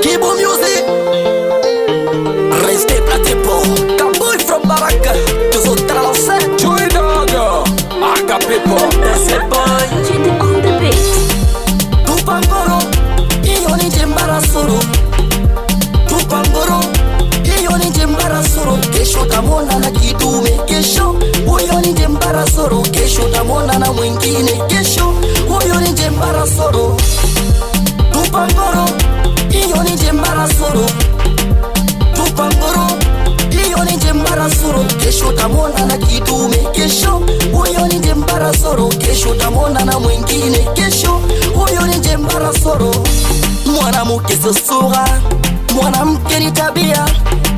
Kibo Music. Restez platé pour Cowboy from Baraka. Tous autres à l'ancêtre. Joey Dog, Aga People. That's it boy. Jide on the beat. Tupangoro, iyo ni jembara soro. Tupangoro, iyo ni jembara soro. Kesho tamona na kidume. Kesho, huyo ni jembara soro. Kesho tamona na mwingine. Kesho, huyo ni jembara soro. Tupangoro, iyo ni jembara soro. Tupangoro, iyo ni jembara soro. Kesho tamona na kidume. Kesho, huyo ni jembara soro. Kesho tamona na mwingine. Kesho, huyo ni jembara soro. Mwanamke sio sura, mwanamke ni tabia.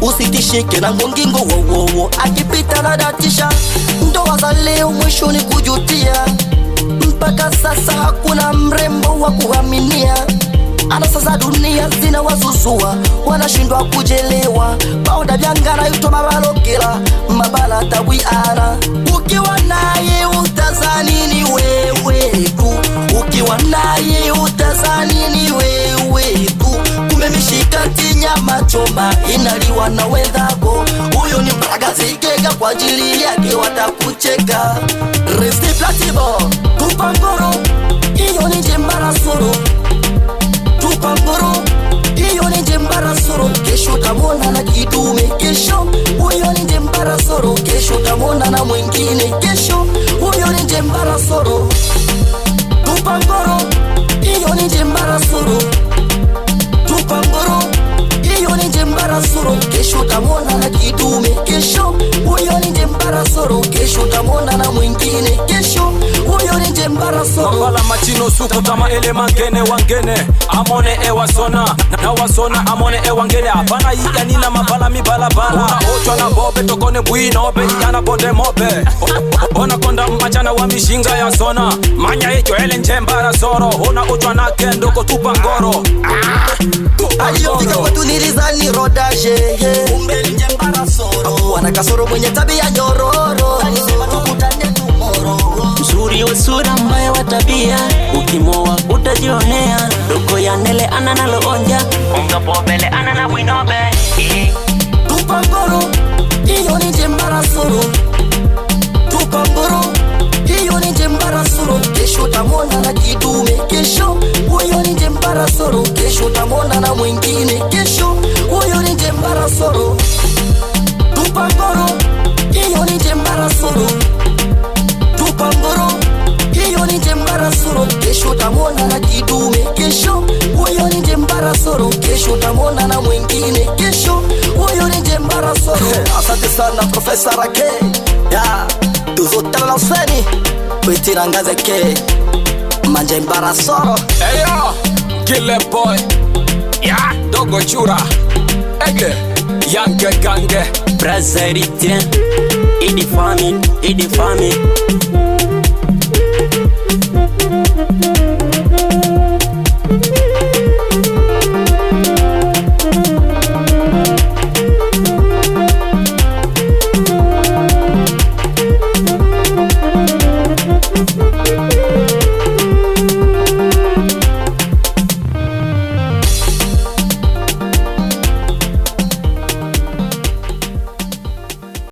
Usitishike na ngongingo wowowo, akipita na datisha. Ndoa za leo mwisho ni kujutia. Mpaka sasa hakuna mrembo wa kuaminia. Anasa za dunia zina wazuzua, wanashindwa kujelewa. Pauda byangana yuto mabalokela, mabala tawiana. Ukiwa naye utazani ni wewe tu. Ukiwa naye utazani ni wewe tu. Kumemishikati nyama choma inaliwa na wenzako. Huyo ni mbragazi kega, kwa ajili yake watakucheka. Resti platibo, tupangoro, iyo ni jembara soro. Tupangoro, iyo ni jembara soro. Kesho tamona na kidume. Kesho, huyo ni jembara soro. Kesho tamona na mwingine. Kesho, huyo ni jembara soro. Tupangoro, iyo ni jembara soro. Tupangoro, iyo ni jembara soro. Kesho tamona na kidume. Kesho, huyo ni jembara soro. Kesho tamona na mwingine. Kesho, huyo ni jembara soro. Mambala machino suku tama ele mangene wangene. Amone ewa sona, na wasona amone ewa ngene. Apana yiga nina mabala mi balabala. Una ocho na bobe tokone buino be yana konde mobe. Ona konda machana wa mishinga ya sona. Manya echo ele njembara soro. Ona ocho na kendo ko tupangoro. Aliyofika kwetu nilizani rodaje. Umbeli njembara soro. Wana kasoro mwenye tabia nyororo. Alisema tukutane tomorrow. Mzuri wa sura mbaya wa tabia, ukimoa utajionea. Doko ya nele ananalo onja, unga pobele anana winobe. Tupangoro, iyo ni jembara soro. Tupangoro, iyo ni jembara soro. Kesho tamona na kidume. Kesho, huyo ni jembara soro. Kesho tamona na mwingine. Kesho, huyo ni jembara soro. Tupangoro, iyo ni jembara soro. Tupangoro, iyo ni jembara soro. Kesho tamona na kidume. Kesho, huyo ni jembara soro. Kesho tamona na mwingine. Kesho, huyo ni jembara soro. Asante sana Profesa Rake. Ya, tuzotala na useni kuitira ngaze ke manjembara soro. Eyo, Kille Boy. Ya, Dogo Chura. Ege, Yange Gange. Brazzaritien, idi famine.